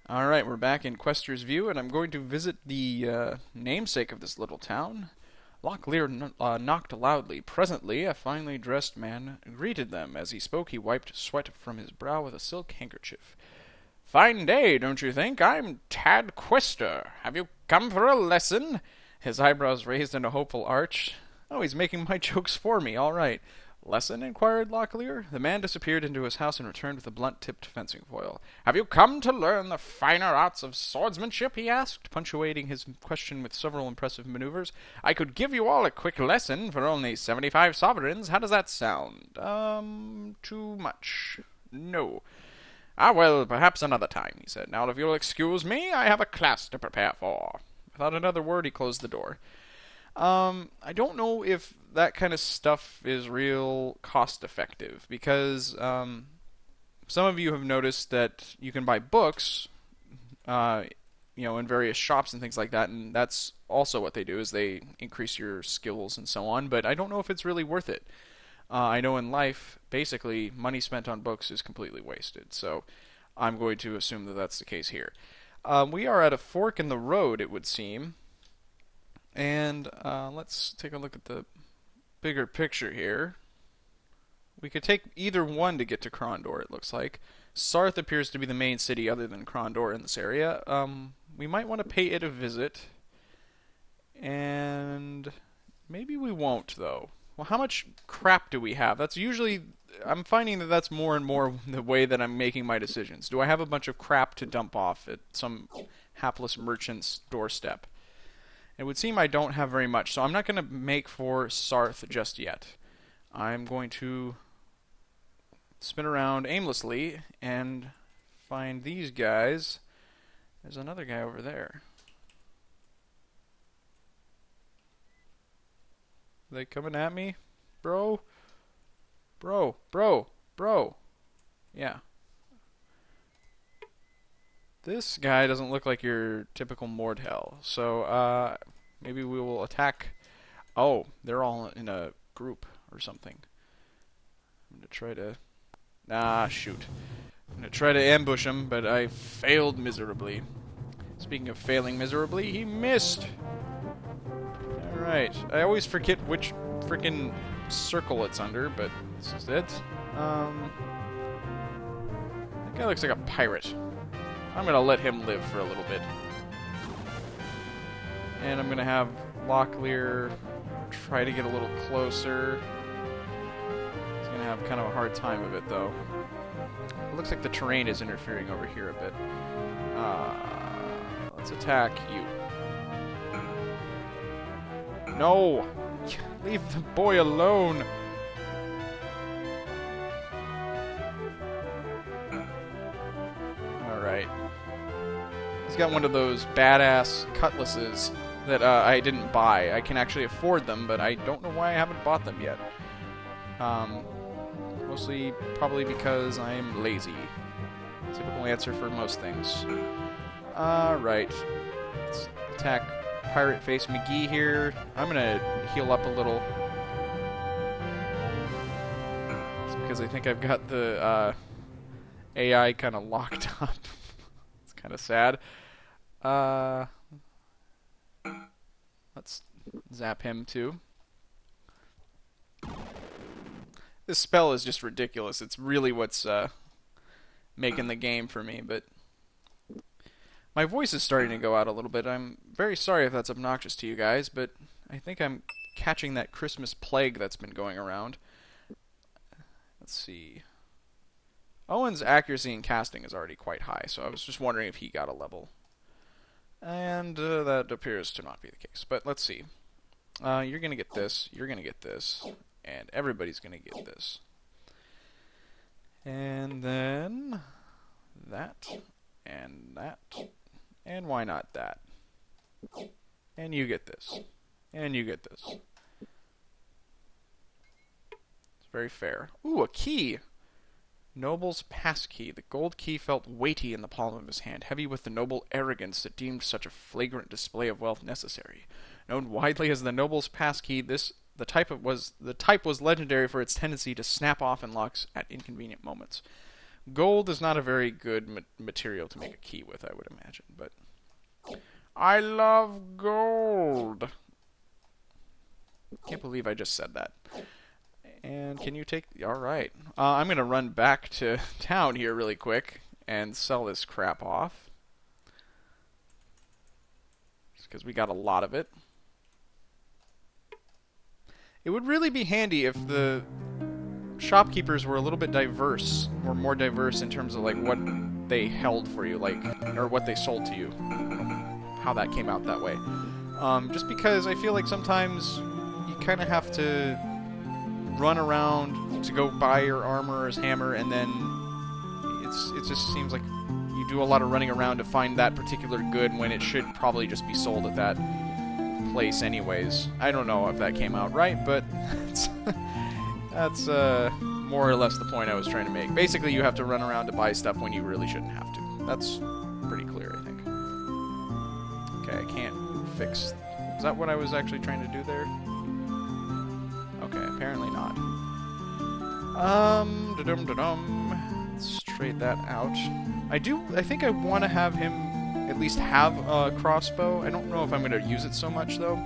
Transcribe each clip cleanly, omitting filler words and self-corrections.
Alright, we're back in Quester's View, and I'm going to visit the namesake of this little town. Locklear knocked loudly. Presently, a finely dressed man greeted them. As he spoke, he wiped sweat from his brow with a silk handkerchief. "Fine day, don't you think? I'm Tad Quester. Have you come for a lesson?" His eyebrows raised in a hopeful arch. "Oh, he's making my jokes for me. All right." "Lesson?" inquired Locklear. The man disappeared into his house and returned with a blunt-tipped fencing foil. "Have you come to learn the finer arts of swordsmanship?" he asked, punctuating his question with several impressive maneuvers. "I could give you all a quick lesson for only 75 sovereigns. How does that sound? Too much. No. Ah, well, perhaps another time," he said. "Now, if you'll excuse me, I have a class to prepare for." Without another word, he closed the door. I don't know if that kind of stuff is real cost effective because some of you have noticed that you can buy books, in various shops and things like that, and that's also what they do is they increase your skills and so on. But I don't know if it's really worth it. I know in life, basically, money spent on books is completely wasted. So I'm going to assume that that's the case here. We are at a fork in the road, it would seem. And let's take a look at the bigger picture here. We could take either one to get to Krondor, it looks like. Sarth appears to be the main city other than Krondor in this area. We might want to pay it a visit. And maybe we won't, though. Well, how much crap do we have? That's usually... I'm finding that that's more and more the way that I'm making my decisions. Do I have a bunch of crap to dump off at some hapless merchant's doorstep? It would seem I don't have very much, so I'm not going to make for Sarth just yet. I'm going to spin around aimlessly and find these guys. There's another guy over there. Are they coming at me? Bro? Bro. Yeah. This guy doesn't look like your typical Mordhel, so maybe we will attack. Oh, they're all in a group or something. I'm going to try to... shoot. I'm going to try to ambush him, but I failed miserably. Speaking of failing miserably, he missed! Alright, I always forget which frickin' circle it's under, but this is it. That guy looks like a pirate. I'm going to let him live for a little bit. And I'm going to have Locklear try to get a little closer. He's going to have kind of a hard time of it, though. It looks like the terrain is interfering over here a bit. Let's attack you. No! Leave the boy alone! Alright. He's got one of those badass cutlasses that I didn't buy. I can actually afford them, but I don't know why I haven't bought them yet. Mostly probably because I'm lazy. Typical answer for most things. Right. Let's attack Pirate Face McGee here. I'm gonna heal up a little. It's because I think I've got the AI kind of locked up. It's kind of sad. Let's zap him too. This spell is just ridiculous. It's really what's making the game for me, but my voice is starting to go out a little bit. I'm very sorry if that's obnoxious to you guys, but I think I'm catching that Christmas plague that's been going around. Let's see. Owen's accuracy in casting is already quite high, so I was just wondering if he got a level. And that appears to not be the case. But let's see. You're going to get this, you're going to get this, and everybody's going to get this. And then that, and that, and why not that? And you get this, and you get this. It's very fair. Ooh, a key! Noble's passkey. The gold key felt weighty in the palm of his hand, heavy with the noble arrogance that deemed such a flagrant display of wealth necessary. Known widely as the noble's passkey, the type was legendary for its tendency to snap off in locks at inconvenient moments. Gold is not a very good material to make a key with, I would imagine, but... I love gold! Can't believe I just said that. And can you take... Alright. I'm going to run back to town here really quick and sell this crap off. Just because we got a lot of it. It would really be handy if the shopkeepers were a little bit diverse, or more diverse in terms of like what they held for you, like, or what they sold to you. How that came out that way. Just because I feel like sometimes you kind of have to run around to go buy your armor or his hammer, and then it just seems like you do a lot of running around to find that particular good when it should probably just be sold at that place anyways. I don't know if that came out right, but that's more or less the point I was trying to make. Basically, you have to run around to buy stuff when you really shouldn't have to. That's pretty clear, I think. Okay, I can't fix... Is that what I was actually trying to do there? Okay, apparently not. Let's trade that out. I think I want to have him at least have a crossbow. I don't know if I'm going to use it so much, though.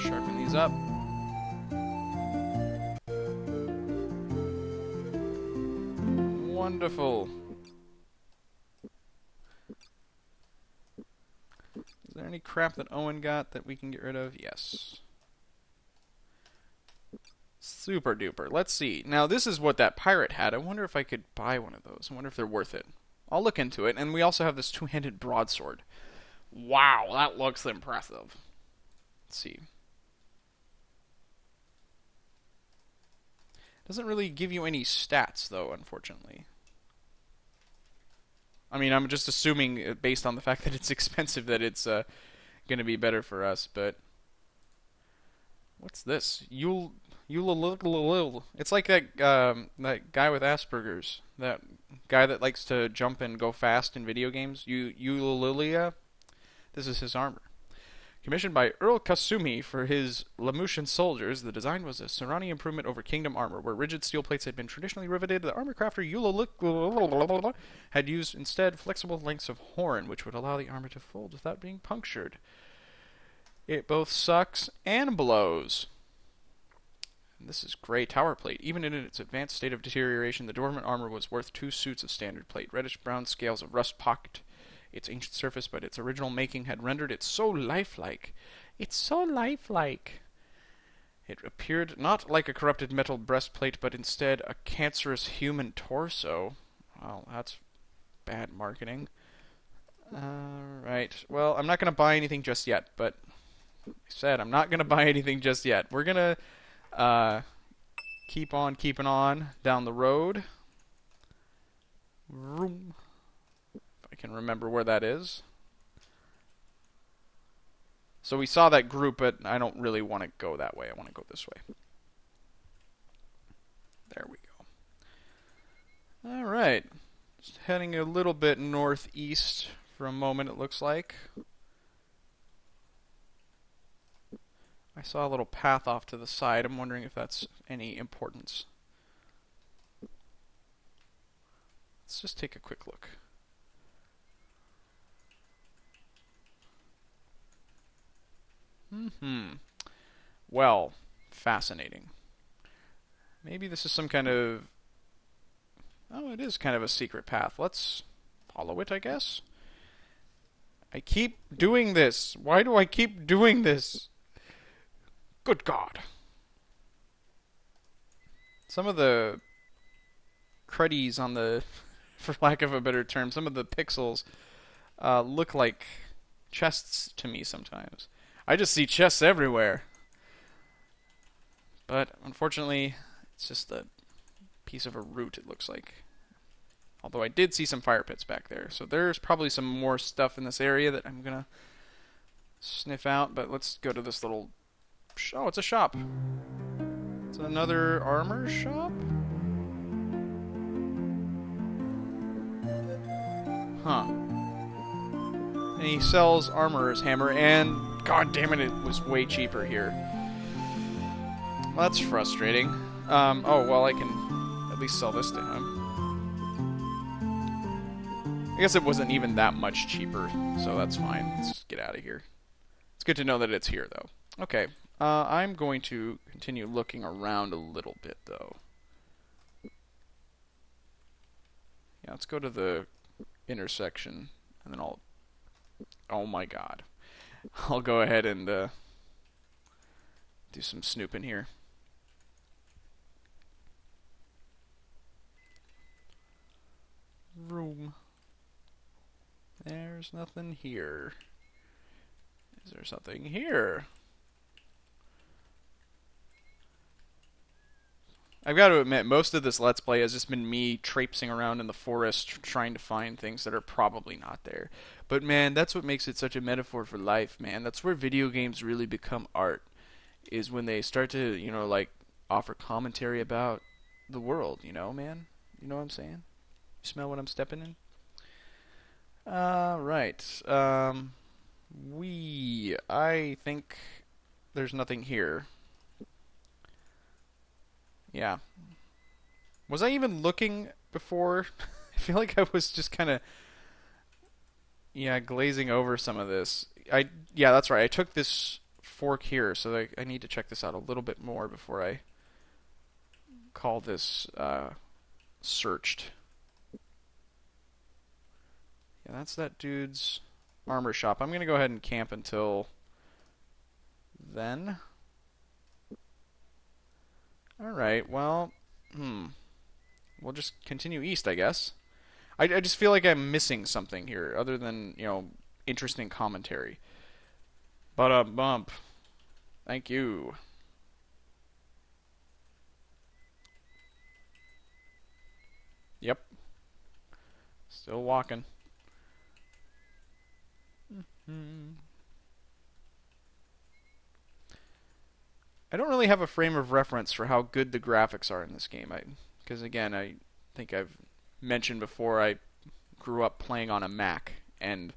Sharpen these up. Wonderful. Is there any crap that Owen got that we can get rid of? Yes. Super duper. Let's see. Now, this is what that pirate had. I wonder if I could buy one of those. I wonder if they're worth it. I'll look into it. And we also have this two-handed broadsword. Wow, that looks impressive. Let's see. Doesn't really give you any stats, though, unfortunately. I mean, I'm just assuming, based on the fact that it's expensive, that it's going to be better for us, but... What's this? It's like that guy with Asperger's. That guy that likes to jump and go fast in video games. Eulalia? This is his armor. Commissioned by Earl Kasumi for his Lamutian soldiers, the design was a Serrani improvement over Kingdom armor. Where rigid steel plates had been traditionally riveted, the armor crafter Eulalia had used instead flexible lengths of horn, which would allow the armor to fold without being punctured. It both sucks and blows. And this is gray tower plate. Even in its advanced state of deterioration, the dormant armor was worth 2 suits of standard plate. Reddish-brown scales of rust pocked its ancient surface, but its original making had rendered it so lifelike. It's so lifelike. It appeared not like a corrupted metal breastplate, but instead a cancerous human torso. Well, that's bad marketing. Right. Well, I'm not going to buy anything just yet, but... I said I'm not going to buy anything just yet. We're going to keep on keeping on down the road. Vroom. If I can remember where that is. So we saw that group, but I don't really want to go that way. I want to go this way. There we go. Alright. Just heading a little bit northeast for a moment, it looks like. I saw a little path off to the side. I'm wondering if that's any importance. Let's just take a quick look. Well, fascinating. Maybe this is some kind of... Oh, it is kind of a secret path. Let's follow it, I guess. I keep doing this. Why do I keep doing this? Good God. Some of the cruddies on the, for lack of a better term, some of the pixels look like chests to me sometimes. I just see chests everywhere. But unfortunately, it's just a piece of a root, it looks like. Although I did see some fire pits back there. So there's probably some more stuff in this area that I'm going to sniff out. But let's go to this little... Oh, it's a shop. It's another armor shop? Huh. And he sells armorer's hammer, and god damn it was way cheaper here. Well, that's frustrating. Oh, well, I can least sell this to him. I guess it wasn't even that much cheaper, so that's fine. Let's just get out of here. It's good to know that it's here, though. Okay, I'm going to continue looking around a little bit, though. Yeah, let's go to the intersection, and then I'll... Oh my god. I'll go ahead and do some snooping here. Room. There's nothing here. Is there something here? I've got to admit, most of this Let's Play has just been me traipsing around in the forest trying to find things that are probably not there. But man, that's what makes it such a metaphor for life, man. That's where video games really become art, is when they start to, you know, like, offer commentary about the world, you know, man? You know what I'm saying? You smell what I'm stepping in? Right. I think there's nothing here. Yeah. Was I even looking before? I feel like I was just kind of, yeah, glazing over some of this. Yeah, that's right. I took this fork here, so I need to check this out a little bit more before I call this searched. Yeah, that's that dude's armor shop. I'm going to go ahead and camp until then. Alright, well, we'll just continue east, I guess. I just feel like I'm missing something here, other than, you know, interesting commentary. Bump. Thank you. Yep. Still walking. I don't really have a frame of reference for how good the graphics are in this game. Because again, I think I've mentioned before, I grew up playing on a Mac, and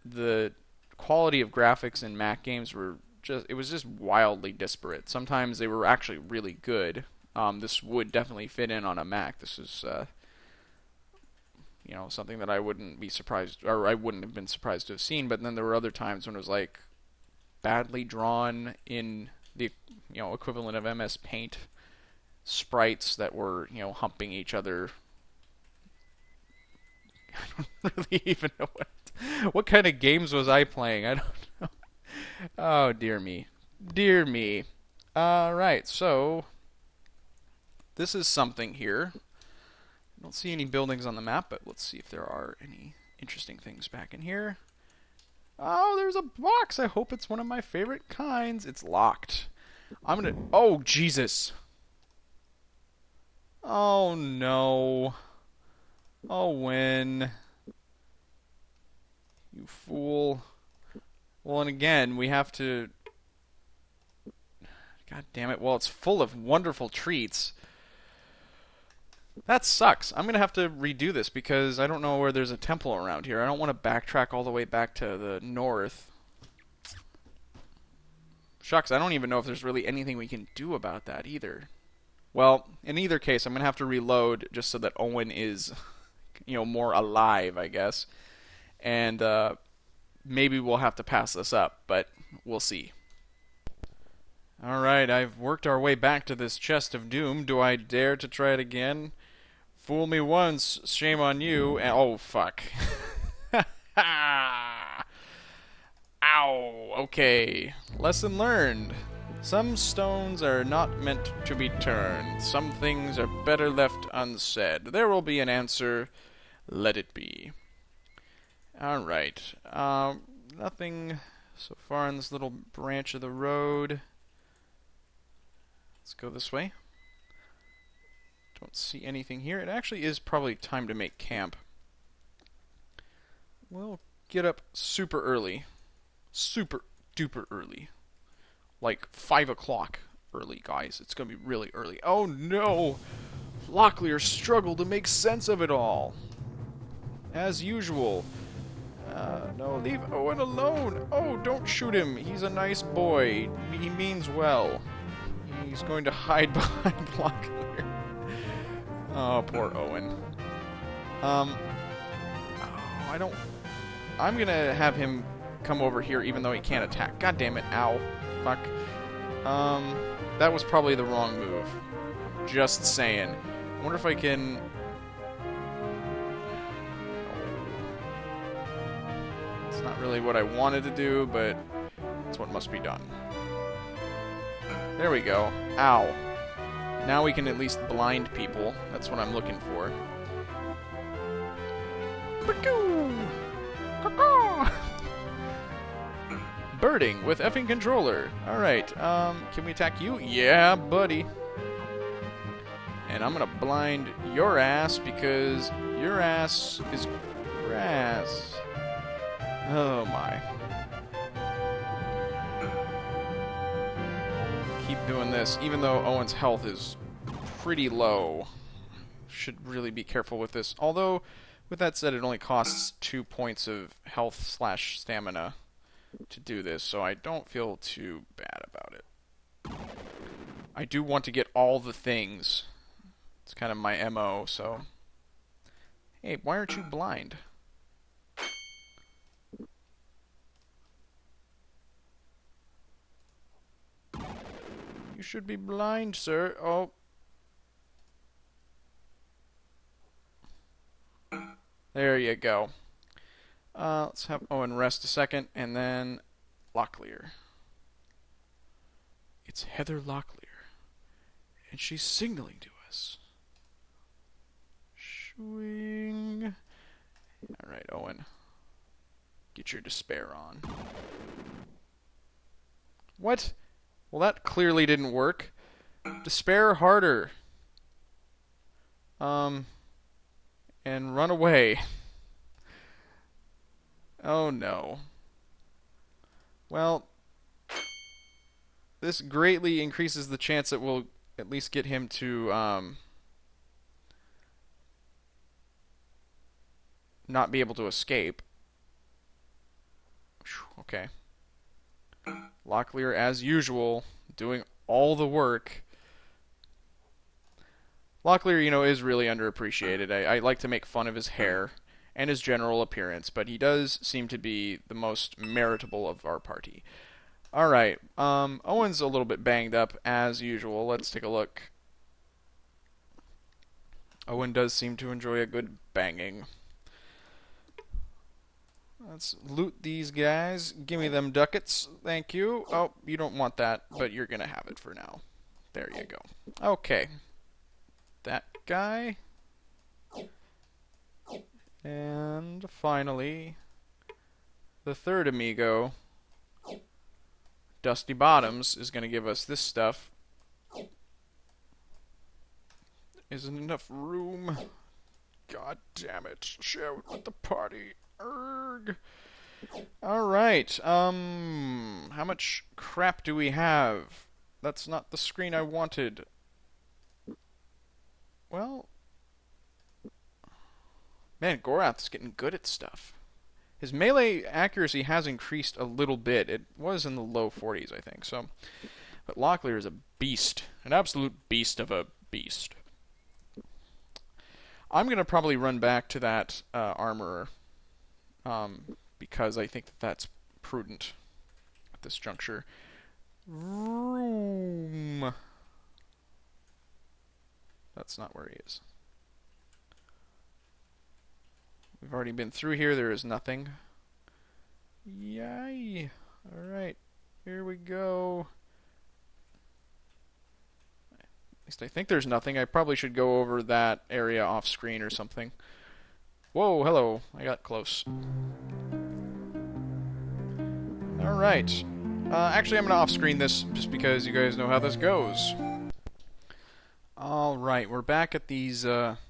the quality of graphics in Mac games it was just wildly disparate. Sometimes they were actually really good. This would definitely fit in on a Mac. This is, you know, something that I wouldn't be surprised, or I wouldn't have been surprised to have seen. But then there were other times when it was like badly drawn in the, you know, equivalent of MS Paint sprites that were, you know, humping each other. I don't really even know what kind of games was I playing. I don't know. Oh, dear me. Dear me. Right, so this is something here. I don't see any buildings on the map, but let's see if there are any interesting things back in here. Oh, there's a box. I hope it's one of my favorite kinds. It's locked. Oh, Jesus. Oh, no. Owen. You fool. Well, and again, we have to... God damn it. Well, it's full of wonderful treats. That sucks. I'm going to have to redo this because I don't know where there's a temple around here. I don't want to backtrack all the way back to the north. Shucks, I don't even know if there's really anything we can do about that either. Well, in either case, I'm going to have to reload just so that Owen is, you know, more alive, I guess. And maybe we'll have to pass this up, but we'll see. Alright, I've worked our way back to this chest of doom. Do I dare to try it again? Fool me once, shame on you, and oh, fuck. Ow, okay. Lesson learned. Some stones are not meant to be turned. Some things are better left unsaid. There will be an answer. Let it be. Alright. Nothing so far in this little branch of the road. Let's go this way. Don't see anything here. It actually is probably time to make camp. We'll get up super early. Super duper early. Like 5 o'clock early, guys. It's going to be really early. Oh no! Locklear struggled to make sense of it all. As usual. No, leave Owen alone. Oh, don't shoot him. He's a nice boy. He means well. He's going to hide behind Locklear. Oh, poor Owen. Oh, I don't... I'm gonna have him come over here even though he can't attack. God damn it. Ow. Fuck. That was probably the wrong move. Just saying. I wonder if I can... It's not really what I wanted to do, but it's what must be done. There we go. Ow. Now we can at least blind people. That's what I'm looking for. Birding with effing controller. Alright, can we attack you? Yeah, buddy. And I'm gonna blind your ass because your ass is grass. Oh my. Keep doing this, even though Owen's health is pretty low. Should really be careful with this. Although, with that said, it only costs 2 points of health / stamina to do this, so I don't feel too bad about it. I do want to get all the things. It's kind of my MO, so... Hey, why aren't you blind? You should be blind, sir. Oh. There you go. Let's have Owen rest a second, and then Locklear. It's Heather Locklear, and she's signaling to us. Swing. Alright, Owen. Get your despair on. What? Well, that clearly didn't work. Despair harder. And run away. Oh no. Well, this greatly increases the chance that we'll at least get him to not be able to escape. Okay. Locklear, as usual, doing all the work. Locklear, you know, is really underappreciated. I like to make fun of his hair and his general appearance, but he does seem to be the most meritable of our party. Alright, Owen's a little bit banged up, as usual. Let's take a look. Owen does seem to enjoy a good banging. Let's loot these guys. Give me them ducats. Thank you. Oh, you don't want that, but you're gonna have it for now. There you go. Okay. That guy. And finally, the third amigo, Dusty Bottoms, is going to give us this stuff. Isn't enough room. God damn it. Share it with the party. Erg. Alright, how much crap do we have? That's not the screen I wanted. Well, man, Gorath's getting good at stuff. His melee accuracy has increased a little bit. It was in the low 40s, I think. So, but Locklear is a beast, an absolute beast of a beast. I'm gonna probably run back to that armorer, because I think that that's prudent at this juncture. Room. That's not where he is. We've already been through here. There is nothing. Yay. Alright. Here we go. At least I think there's nothing. I probably should go over that area off screen or something. Whoa, hello. I got close. Alright. Actually, I'm going to off-screen this just because you guys know how this goes. Alright, we're back at these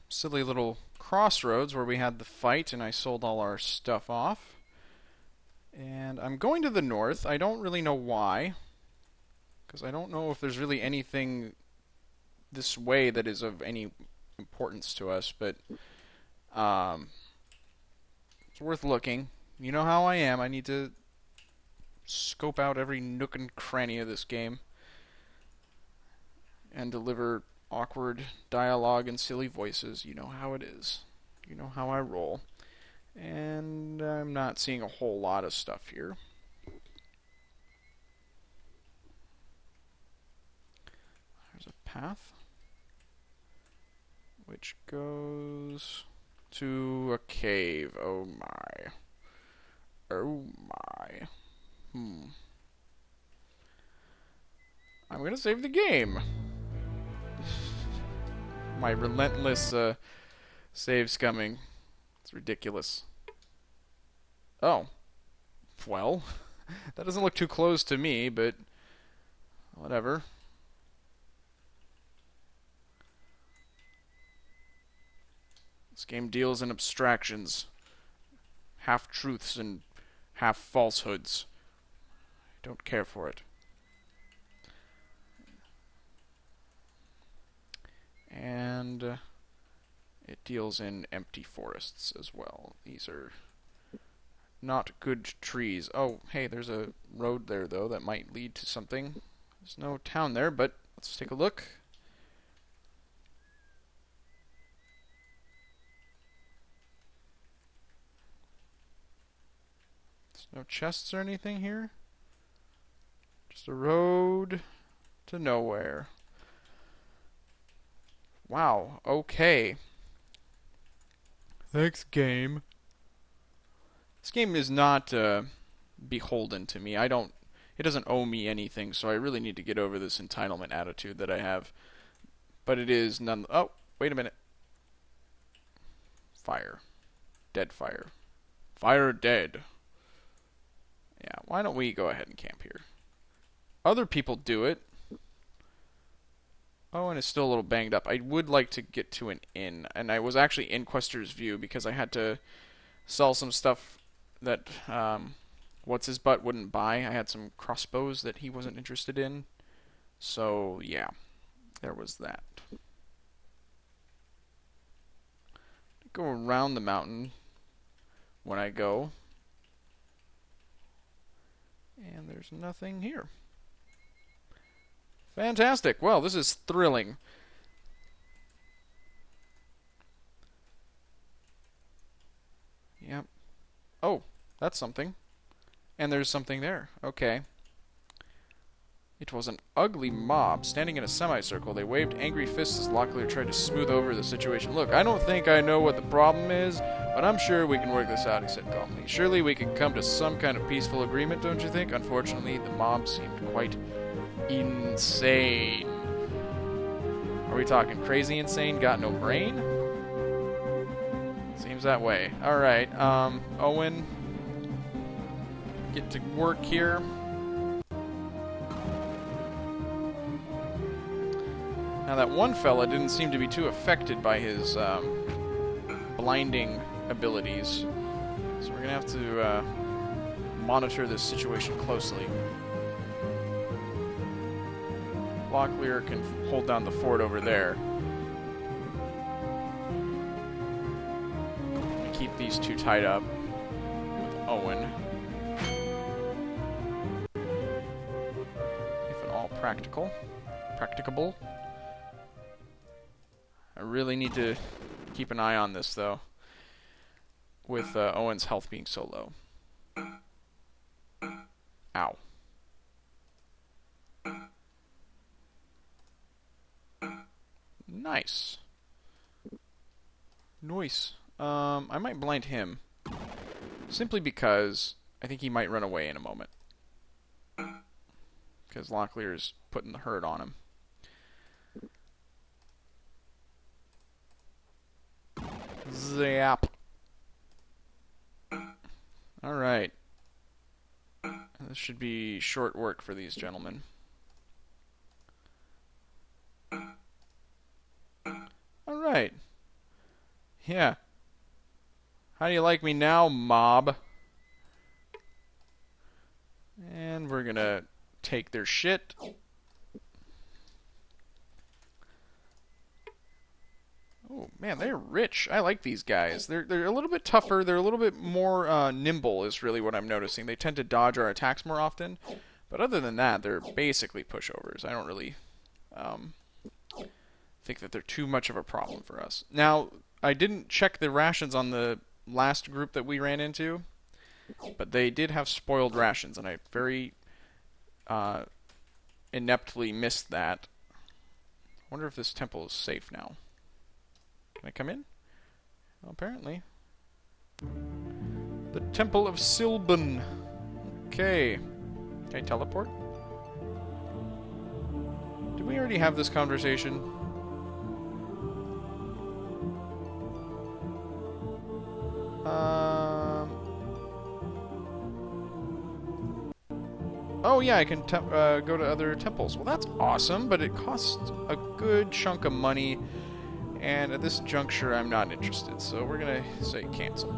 silly little crossroads where we had the fight and I sold all our stuff off. And I'm going to the north. I don't really know why, because I don't know if there's really anything this way that is of any importance to us, but it's worth looking. You know how I am. I need to scope out every nook and cranny of this game and deliver awkward dialogue and silly voices. You know how it is. You know how I roll. And I'm not seeing a whole lot of stuff here. There's a path which goes to a cave. Oh my. Oh my. I'm gonna save the game. My relentless save scumming. It's ridiculous. Oh. Well, that doesn't look too close to me, but whatever. This game deals in abstractions, half-truths and half-falsehoods. I don't care for it. And it deals in empty forests as well. These are not good trees. Oh, hey, there's a road there, though, that might lead to something. There's no town there, but let's take a look. There's no chests or anything here. Just a road to nowhere. Wow, okay. Thanks, game. This game is not beholden to me. It doesn't owe me anything, so I really need to get over this entitlement attitude that I have. But it is none... Oh, wait a minute. Fire. Dead fire. Fire dead. Yeah, why don't we go ahead and camp here? Other people do it. Oh, and it's still a little banged up. I would like to get to an inn. And I was actually in Quester's View because I had to sell some stuff that What's-His-Butt wouldn't buy. I had some crossbows that he wasn't interested in. So, yeah. There was that. Go around the mountain when I go. And there's nothing here. Fantastic. Well, this is thrilling. Yep. Oh, that's something. And there's something there. Okay. It was an ugly mob. Standing in a semicircle, they waved angry fists as Locklear tried to smooth over the situation. Look, I don't think I know what the problem is, but I'm sure we can work this out, he said calmly. Surely we can come to some kind of peaceful agreement, don't you think? Unfortunately, the mob seemed quite insane. Are we talking crazy insane, got no brain? Seems that way. Alright, Owen, get to work here. Now that one fella didn't seem to be too affected by his blinding abilities, so we're gonna have to monitor this situation closely. Locklear can hold down the fort over there. And keep these two tied up with Owen. If at all practicable. I really need to keep an eye on this, though, with Owen's health being so low. Ow. Nice. Nice. I might blind him. Simply because I think he might run away in a moment. Because Locklear is putting the hurt on him. Zap. Alright. This should be short work for these gentlemen. Alright. Yeah. How do you like me now, mob? And we're gonna take their shit. Oh, man, they're rich. I like these guys. They're a little bit tougher. They're a little bit more nimble is really what I'm noticing. They tend to dodge our attacks more often. But other than that, they're basically pushovers. I don't really think that they're too much of a problem for us. Now, I didn't check the rations on the last group that we ran into, but they did have spoiled rations, and I very ineptly missed that. I wonder if this temple is safe now. Can I come in? Well, apparently. The Temple of Sylvan. Okay. Can I teleport? Did we already have this conversation? Oh yeah, I can go to other temples. Well, that's awesome, but it costs a good chunk of money, and at this juncture, I'm not interested. So we're gonna say cancel.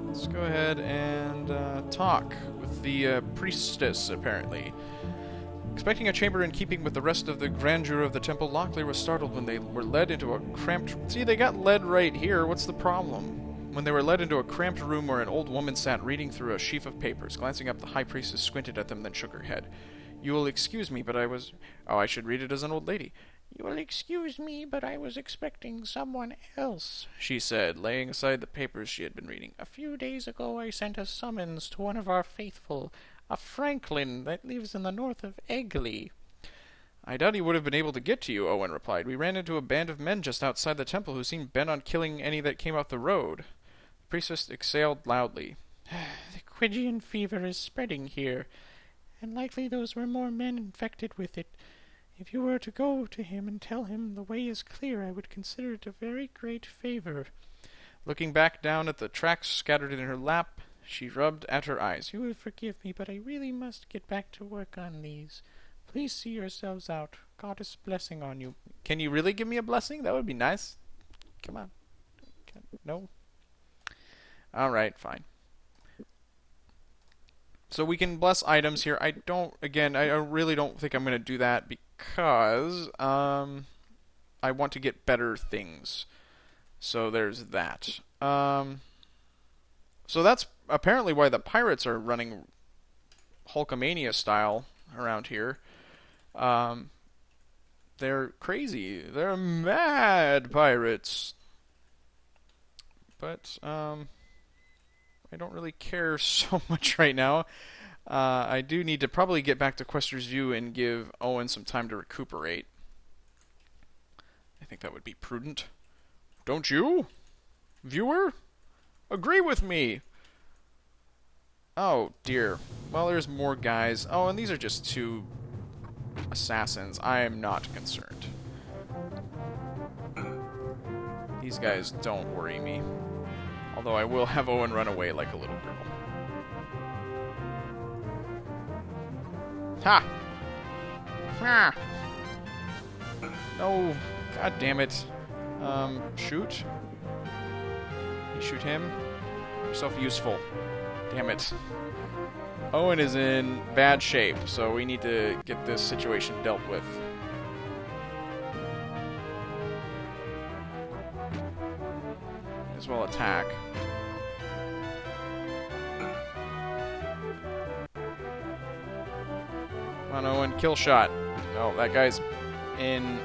Let's go ahead and talk with the priestess, apparently. Expecting a chamber in keeping with the rest of the grandeur of the temple, Locklear was startled when they were led into a cramped... See, they got led right here. What's the problem? When they were led into a cramped room where an old woman sat reading through a sheaf of papers. Glancing up, the high priestess squinted at them, then shook her head. You will excuse me, but I was... Oh, I should read it as an old lady. You will excuse me, but I was expecting someone else, she said, laying aside the papers she had been reading. A few days ago I sent a summons to one of our faithful, a Franklin that lives in the north of Egley. I doubt he would have been able to get to you, Owen replied. We ran into a band of men just outside the temple who seemed bent on killing any that came off the road. The priestess exhaled loudly. The Quigian fever is spreading here, and likely those were more men infected with it. If you were to go to him and tell him the way is clear, I would consider it a very great favor. Looking back down at the tracts scattered in her lap, she rubbed at her eyes. You will forgive me, but I really must get back to work on these. Please see yourselves out. Goddess blessing on you. Can you really give me a blessing? That would be nice. Come on. No? Alright, fine. So we can bless items here. I really don't think I'm going to do that because I want to get better things. So there's that. So that's apparently why the pirates are running Hulkamania style around here. They're crazy. They're mad pirates. But I don't really care so much right now. I do need to probably get back to Quester's View and give Owen some time to recuperate. I think that would be prudent. Don't you, viewer? Agree with me. Oh, dear. Well, there's more guys. Oh, and these are just 2 assassins. I am not concerned. These guys don't worry me. Although I will have Owen run away like a little girl. Ha! Ha! No! God damn it. Shoot? You shoot him? Yourself useful. Damn it. Owen is in bad shape, so we need to get this situation dealt with. As well attack. Come on, Owen, kill shot. Oh, that guy's in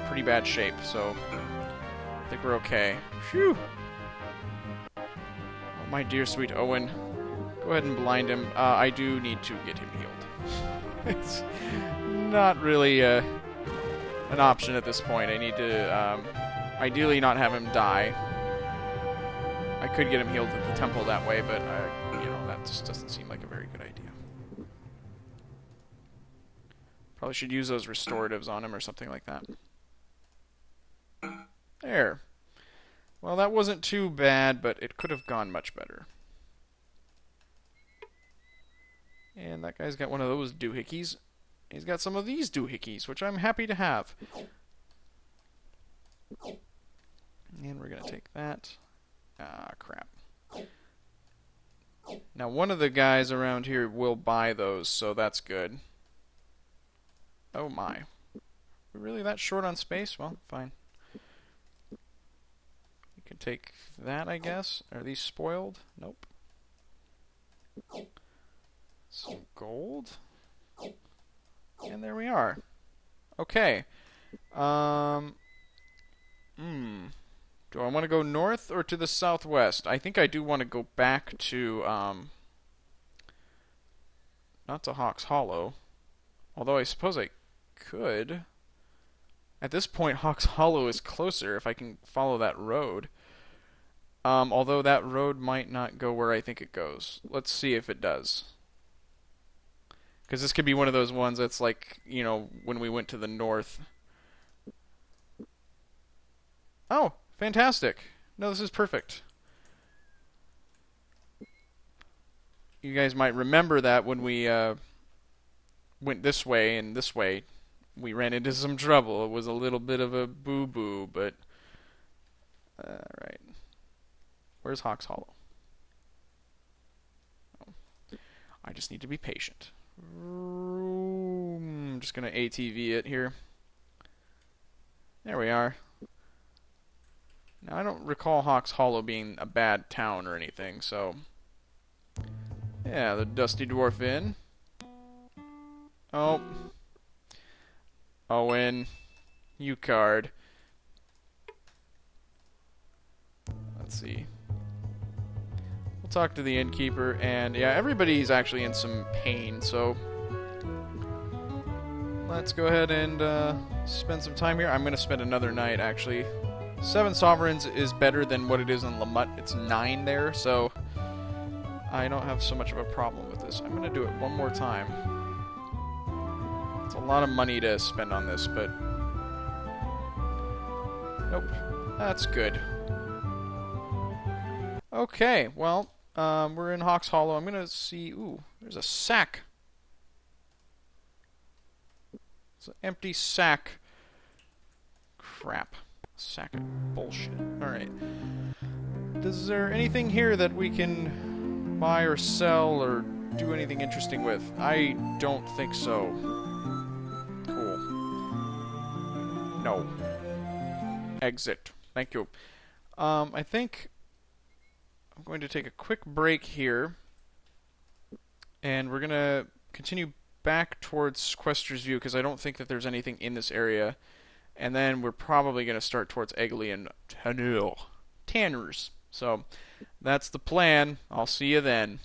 pretty bad shape, so I think we're okay. Phew! Oh, my dear sweet Owen. Go ahead and blind him. I do need to get him healed. It's not really an option at this point. I need to ideally not have him die. I could get him healed at the temple that way, but that just doesn't seem like a very good idea. Probably should use those restoratives on him or something like that. There. Well, that wasn't too bad, but it could have gone much better. And that guy's got one of those doohickeys. He's got some of these doohickeys, which I'm happy to have. And we're going to take that. Ah, crap. Now, one of the guys around here will buy those, so that's good. Oh, my. We're really that short on space? Well, fine. We can take that, I guess. Are these spoiled? Nope. Some gold. And there we are. Okay. Um, Do I want to go north or to the southwest? I think I do want to go back to, not to Hawke's Hollow. Although I suppose I could. At this point, Hawke's Hollow is closer if I can follow that road. Although that road might not go where I think it goes. Let's see if it does. Because this could be one of those ones that's like, when we went to the north. Oh, fantastic. No, this is perfect. You guys might remember that when we went this way and this way, we ran into some trouble. It was a little bit of a boo-boo, but... Alright. Where's Hawke's Hollow? Oh. I just need to be patient. I'm just going to ATV it here. There we are. Now, I don't recall Hawke's Hollow being a bad town or anything, so... Yeah, the Dusty Dwarf Inn. Oh. Owen. You card. Let's see. We'll talk to the innkeeper, and yeah, everybody's actually in some pain, so... Let's go ahead and spend some time here. I'm going to spend another night, actually. 7 sovereigns is better than what it is in Lamut. It's 9 there, so I don't have so much of a problem with this. I'm going to do it one more time. It's a lot of money to spend on this, but... Nope. That's good. Okay, well, we're in Hawke's Hollow. I'm going to see... Ooh, there's a sack. It's an empty sack. Crap. Sack of bullshit. Alright. Is there anything here that we can buy or sell or do anything interesting with? I don't think so. Cool. No. Exit. Thank you. I think I'm going to take a quick break here. And we're going to continue back towards Quester's View because I don't think that there's anything in this area. And then we're probably going to start towards Eggley and Tanners. So, that's the plan. I'll see you then.